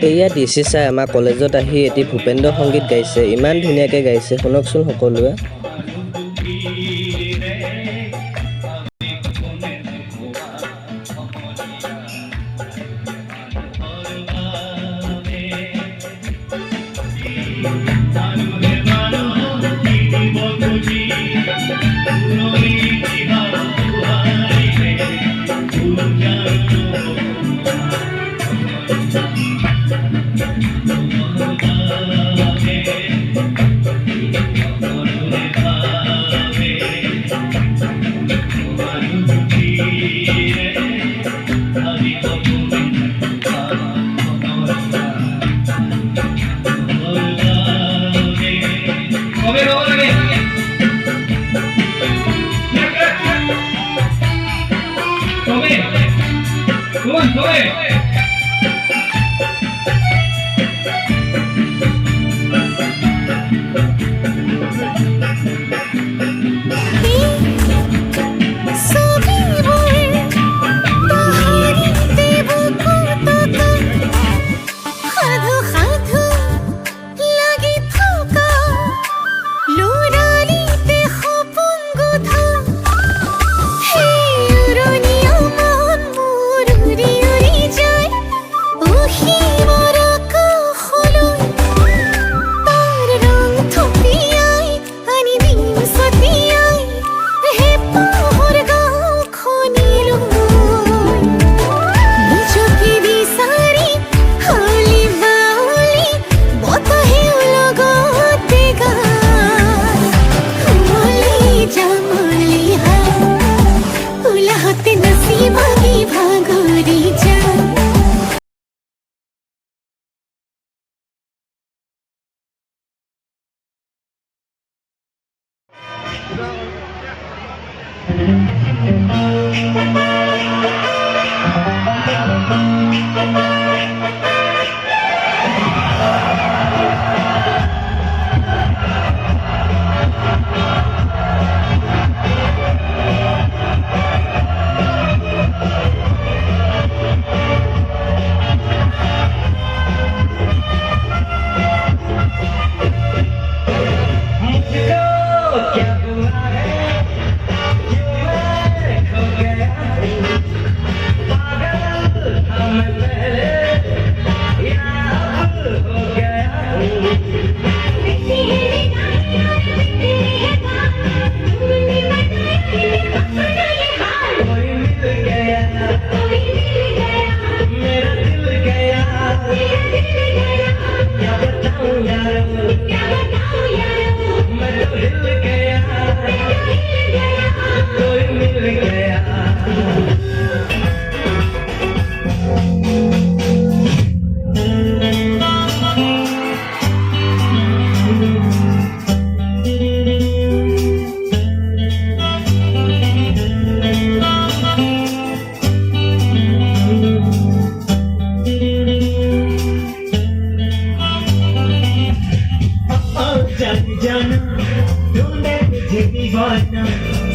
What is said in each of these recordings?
এয়া ডিচি ছাৰে আমাৰ কলেজত আহি এটি ভূপেন্দ্ৰ সংগীত গাইছে। ইমান ধুনীয়াকৈ গাইছে, শুনকচোন সকলোৱে।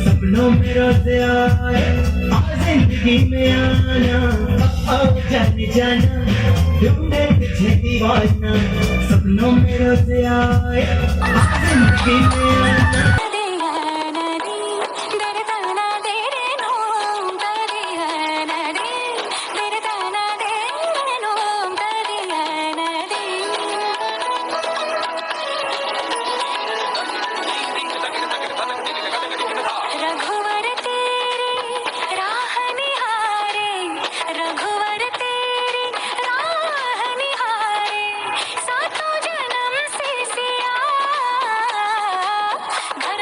सपनों में रोते आए जिंदगी में आना जाने जाना ढूंढे तुझे दीवाना सपनों में रोते आए जिंदगी में आना घर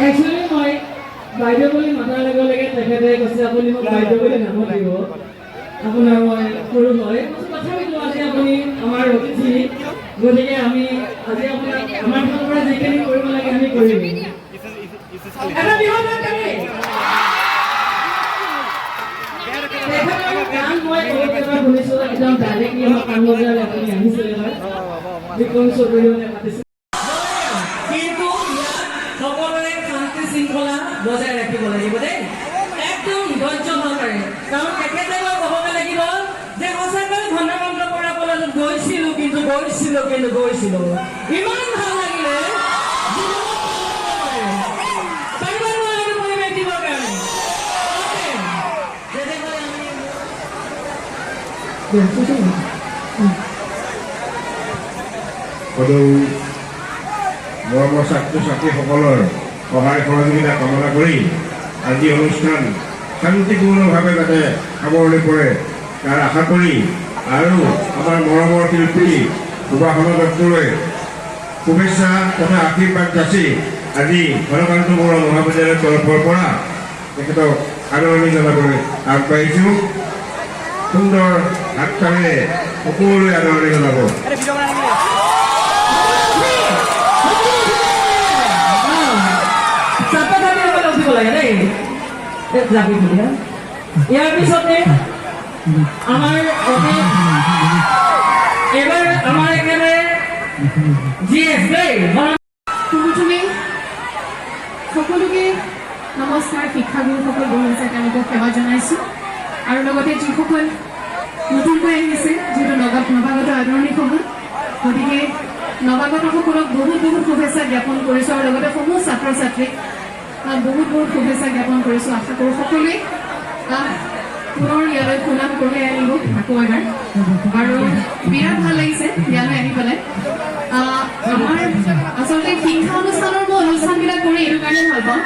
একচুৱেলি মই বাইদেউ বুলি মাতাৰ লগে লগে তেখেতে কৈছে আপুনি মোক বাইদেউ বুলি নামাতিব, আপোনাৰ মই সৰু হয়। তথাপিতো আজি আপুনি আমাৰ অতিথি, গতিকে আমি আজি আপোনাক আমাৰ ফালৰ পৰা যিখিনি কৰিব লাগে আমি কৰিম। এটা বিহু গান গাবি। তেখেতৰ গান মই বহুত এবাৰ শুনিছোঁ, একদম ডাইৰেক্টলি আমাৰ কামবজাৰলৈ আপুনি আহিছিল এবাৰ, বিক্ৰম চৌধুৰীয়ে মাতিছিল। কিন্তু সকলোৰে শান্তি শৃংখলা বজাই ৰাখিব লাগিব দেই, একদম ধৈৰ্য সহকাৰে। কাৰণ তেখেতে মই ক'ব লাগিব যে সঁচাকৈ ঘনকান্ত বৰা কলেজত গৈছিলোঁ, কিন্তু ইমান ভাল লাগিলে। পৰিৱেশ দিবৰ কাৰণে মৰমৰ ছাত্ৰ ছাত্ৰীসকলৰ সহায় সহযোগিতা কামনা কৰি আজি অনুষ্ঠান শান্তিপূৰ্ণভাৱে যাতে সামৰণি পৰে তাৰ আশা কৰি আৰু আমাৰ মৰমৰ শিল্পী সুভাষণা দত্তলৈ শুভেচ্ছা তথা আশীৰ্বাদ যাচি আজি ঘনকান্ত বৰুৱা মহাবিদ্যালয়ৰ তৰফৰ পৰা তেখেতক আদৰণি জনাবলৈ আগবাঢ়িছোঁ। সুন্দৰ হাত তালিৰে সকলোৱে আদৰণি জনাব। ইয়াৰ পিছতে আমাৰ এবাৰ আমাৰ একেবাৰে প্ৰথমে সকলোকে নমস্কাৰ। শিক্ষাগুৰুসকল বহিছে, তেওঁলোকক সেৱা জনাইছোঁ। আৰু লগতে যিসকল নতুনকৈ আহিছে, যিহেতু নৱাগত আদৰণি সভা, গতিকে নৱাগতসকলক বহুত শুভেচ্ছা জ্ঞাপন কৰিছোঁ। আৰু লগতে সমূহ ছাত্ৰ ছাত্ৰীক বহুত শুভেচ্ছা জ্ঞাপন কৰিছোঁ। আশা কৰোঁ সকলোৱে পুনৰ ইয়ালৈ সুনাম কঢ়িয়াই আনিব আকৌ এবাৰ। আৰু বিৰাট ভাল লাগিছে ইয়ালৈ আহি পেলাই। আমাৰ আচলতে শিক্ষা অনুষ্ঠানৰ মই অনুষ্ঠানবিলাক কৰি এইটো কাৰণে ভাল পাওঁ,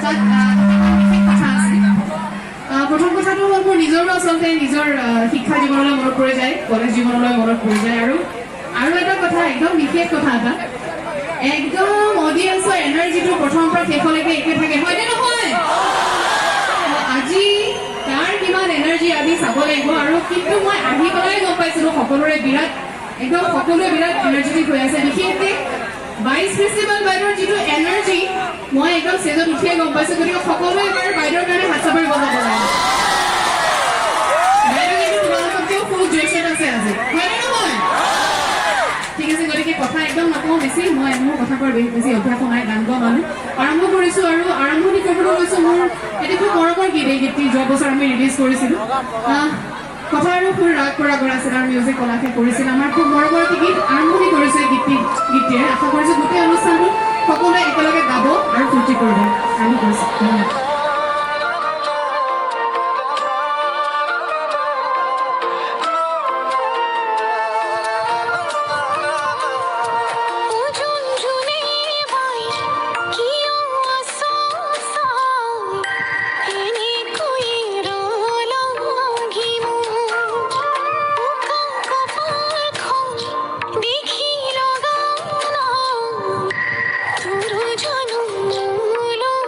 তাত কথা আছে। প্ৰথম কথাটো হ'ল মোৰ নিজৰো আচলতে নিজৰ শিক্ষা জীৱনলৈ মনত পৰি যায়, কলেজ জীৱনলৈ মনত পৰি যায়। আৰু এটা কথা, একদম বিশেষ কথা এটা, একদম অডিয়েন্সৰ এনাৰ্জিটো প্ৰথমৰ পৰা শেষলৈকে একে থাকে, হয়নে নহয়? আজি তাৰ কিমান এনাৰ্জি আমি চাব লাগিব। আৰু কিন্তু মই আহি পেলাই গম পাইছিলোঁ সকলোৰে বিৰাট এনাৰ্জেটিক হৈ আছে। বিশেষকৈ ভাইচ প্ৰিন্সিপাল বাইদেউৰ যিটো এনাৰ্জি মই একদম ষ্টেজত উঠিয়ে গম পাইছোঁ। গতিকে সকলোৱে এবাৰ বাইদেউৰ কাৰণে হাত চাপৰি বজাব লাগে। বাইদেউ কিন্তু তোমালোকতকৈও খুব জোচত আছে আজি, হয়নে নহয়? ঠিক আছে, গতিকে কথা একদম নকওঁ বেছি, মই মোৰ কথা কোৱাৰ বেছি অভ্যাস নাই, গান গোৱা মানুহ। আৰম্ভ কৰিছোঁ আৰু আৰম্ভণি কৰিবলৈ গৈছোঁ মোৰ এটি খুব মৰমৰ গীত। এই গীতটি যোৱা বছৰ আমি ৰিলিজ কৰিছিলোঁ। কথা আৰু সুৰ ৰাগ কৰা আছিল আৰু মিউজিক কলাশে কৰিছিল। আমাৰ খুব মৰমৰ এটি গীত আৰম্ভণি কৰিছোঁ এই গীতটিৰে। আশা কৰিছোঁ গোটেই অনুষ্ঠানটো সকলোৱে একেলগে গাব আৰু ফূৰ্তি কৰিব। আৰম্ভ কৰিছোঁ। ধন্যবাদ। জানো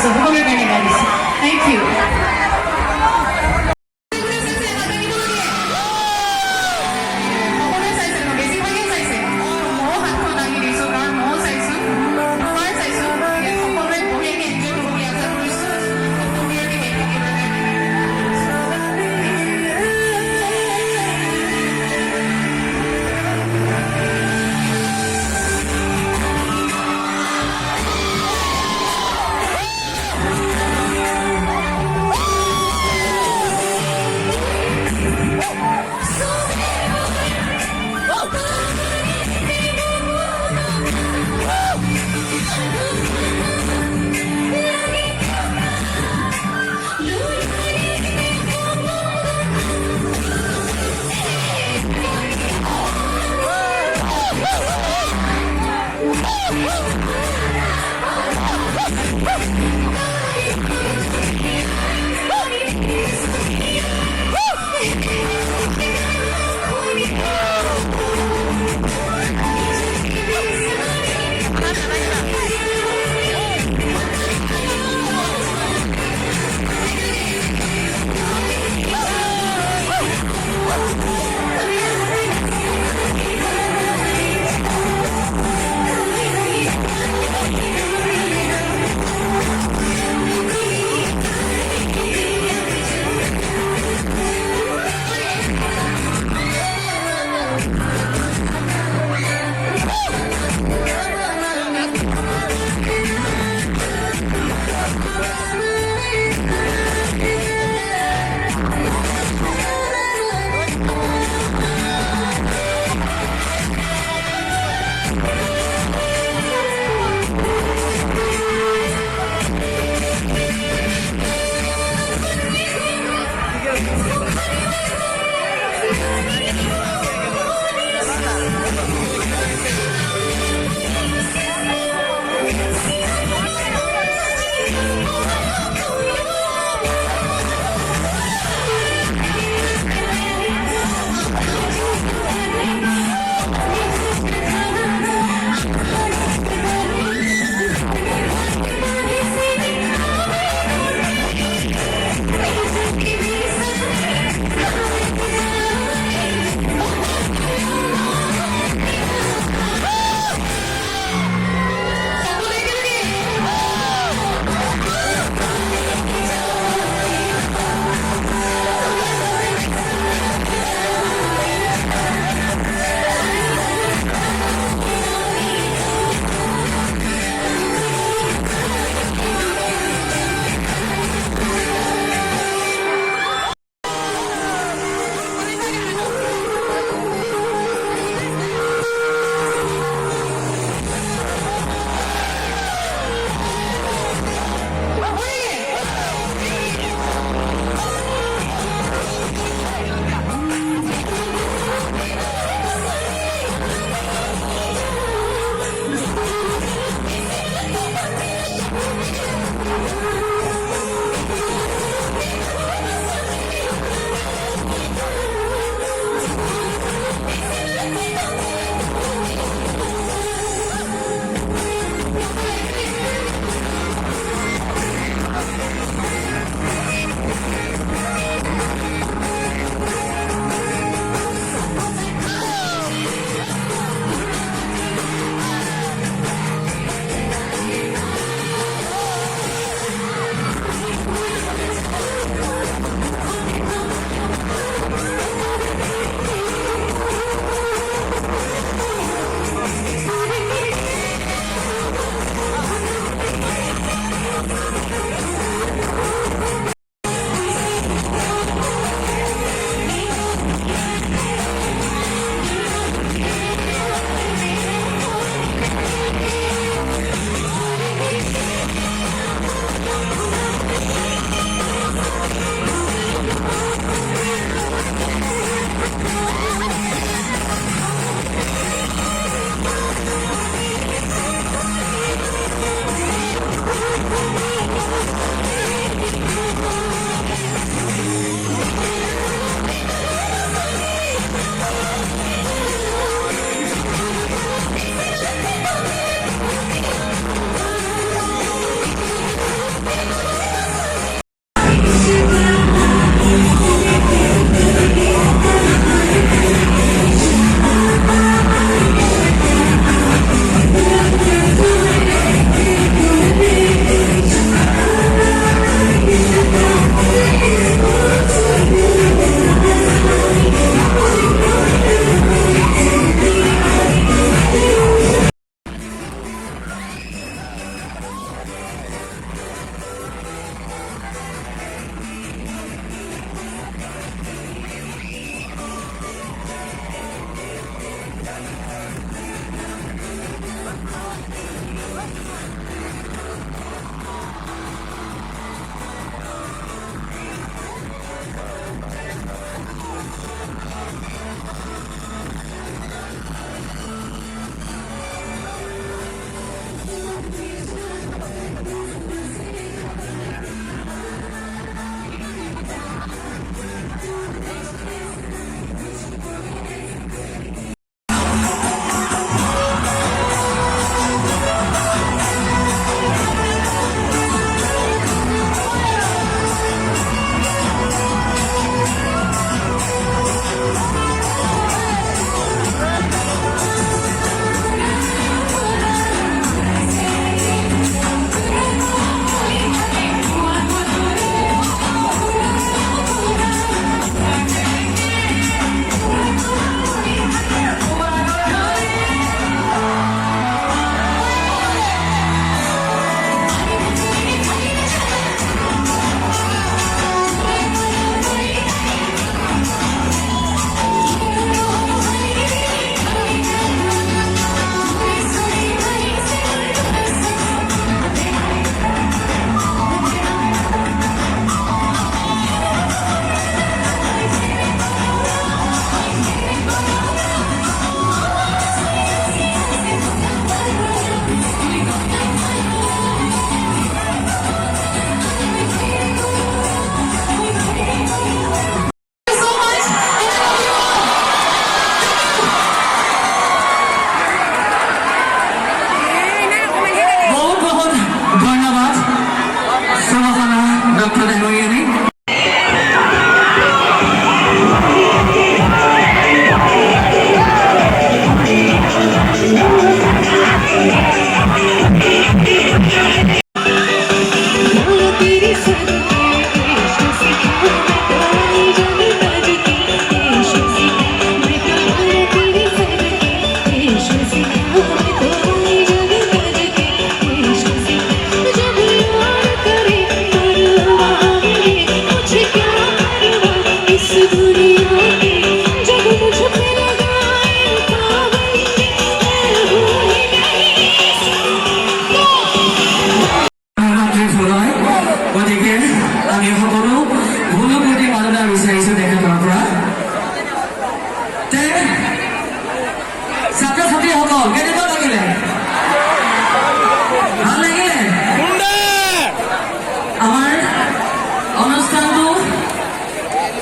চ' সকলোৰে কাৰণে গাই দিছোঁ থেংক ইউ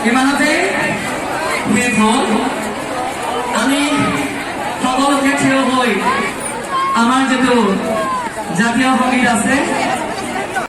ইমানতে শেষ হ'ল আমি সকলোকে থিয় হৈ আমাৰ যিটো জাতীয় সংগীত আছে